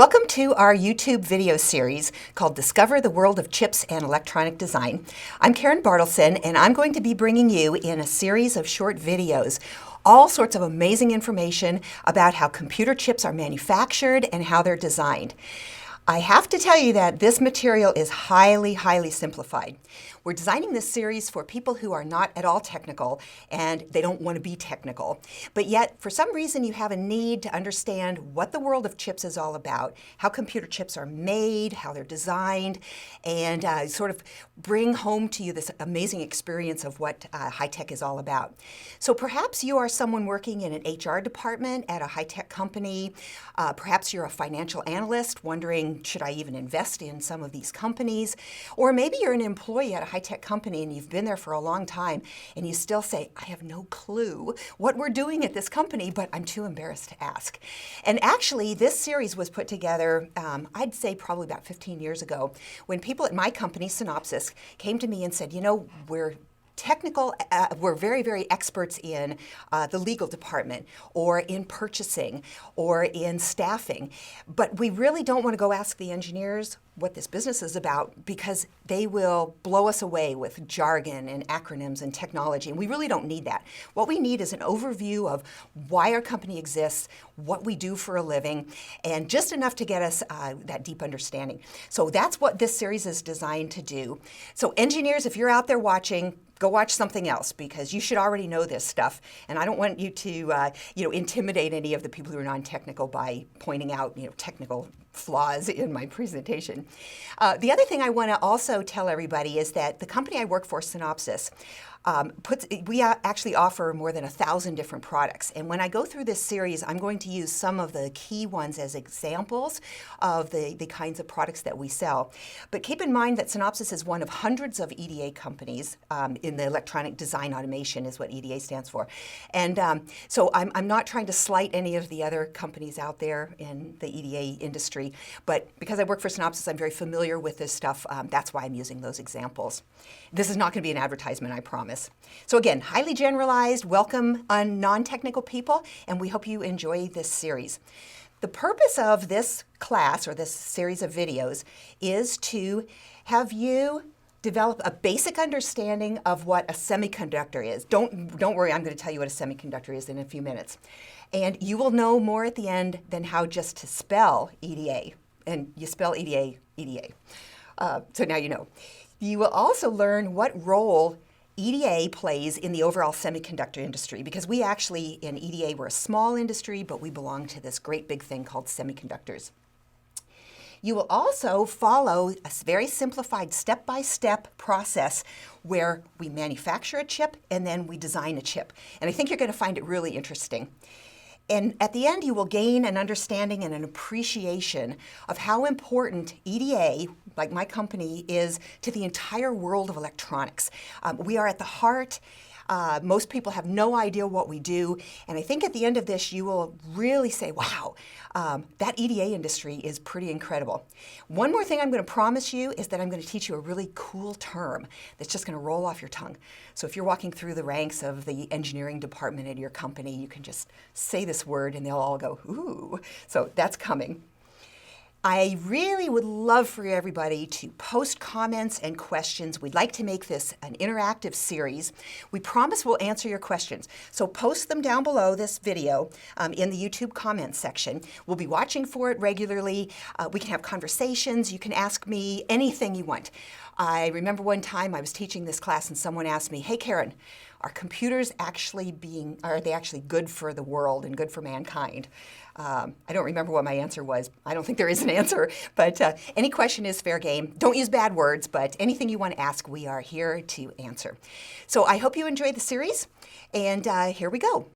Welcome to our YouTube video series called Discover the World of Chips and Electronic Design. I'm Karen Bartleson, and I'm going to be bringing you in a series of short videos all sorts of amazing information about how computer chips are manufactured and how they're designed. I have to tell you that this material is highly simplified. We're designing this series for people who are not at all technical and they don't want to be technical. But yet, for some reason, you have a need to understand what the world of chips is all about, how computer chips are made, how they're designed, and sort of bring home to you this amazing experience of what high-tech is all about. So perhaps you are someone working in an HR department at a high-tech company. Perhaps you're a financial analyst wondering, should I even invest in some of these companies? Or maybe you're an employee at a high-tech company and you've been there for a long time and you still say, I have no clue what we're doing at this company, but I'm too embarrassed to ask. And actually, this series was put together, I'd say probably about 15 years ago, when people at my company, Synopsys, came to me and said, you know, we're technical, we're very experts in the legal department or in purchasing or in staffing, but we really don't want to go ask the engineers what this business is about because they will blow us away with jargon and acronyms and technology, and we really don't need that. What we need is an overview of why our company exists, what we do for a living, and just enough to get us that deep understanding. So that's what this series is designed to do. So engineers, if you're out there watching, go watch something else because you should already know this stuff. And I don't want you to intimidate any of the people who are non-technical by pointing out technical flaws in my presentation. The other thing I want to also tell everybody is that the company I work for, Synopsys, we actually offer more than 1,000 different products. And when I go through this series, I'm going to use some of the key ones as examples of the kinds of products that we sell. But keep in mind that Synopsys is one of hundreds of EDA companies in the electronic design automation is what EDA stands for. And so I'm not trying to slight any of the other companies out there in the EDA industry, but because I work for Synopsys, I'm very familiar with this stuff. That's why I'm using those examples. This is not going to be an advertisement, I promise. So again, highly generalized, welcome on non-technical people, and we hope you enjoy this series. The purpose of this class, or this series of videos, is to have you develop a basic understanding of what a semiconductor is. Don't worry, I'm going to tell you what a semiconductor is in a few minutes. And you will know more at the end than how just to spell EDA. And you spell EDA, EDA. So now you know. You will also learn what role EDA plays in the overall semiconductor industry, because we actually, in EDA, we're a small industry, but we belong to this great big thing called semiconductors. You will also follow a very simplified step-by-step process where we manufacture a chip and then we design a chip. And I think you're going to find it really interesting. And at the end, you will gain an understanding and an appreciation of how important EDA, like my company, is to the entire world of electronics. We are at the heart. Most people have no idea what we do. And I think at the end of this, you will really say, wow, that EDA industry is pretty incredible. One more thing I'm going to promise you is that I'm going to teach you a really cool term that's just going to roll off your tongue. So if you're walking through the ranks of the engineering department at your company, you can just say this word and they'll all go, ooh. So that's coming. I really would love for everybody to post comments and questions. We'd like to make this an interactive series. We promise we'll answer your questions. So post them down below this video in the YouTube comments section. We'll be watching for it regularly. We can have conversations. You can ask me anything you want. I remember one time I was teaching this class and someone asked me, hey Karen, are computers actually are they actually good for the world and good for mankind? I don't remember what my answer was. I don't think there is an answer, but any question is fair game. Don't use bad words, but anything you want to ask, we are here to answer. So I hope you enjoyed the series, and here we go.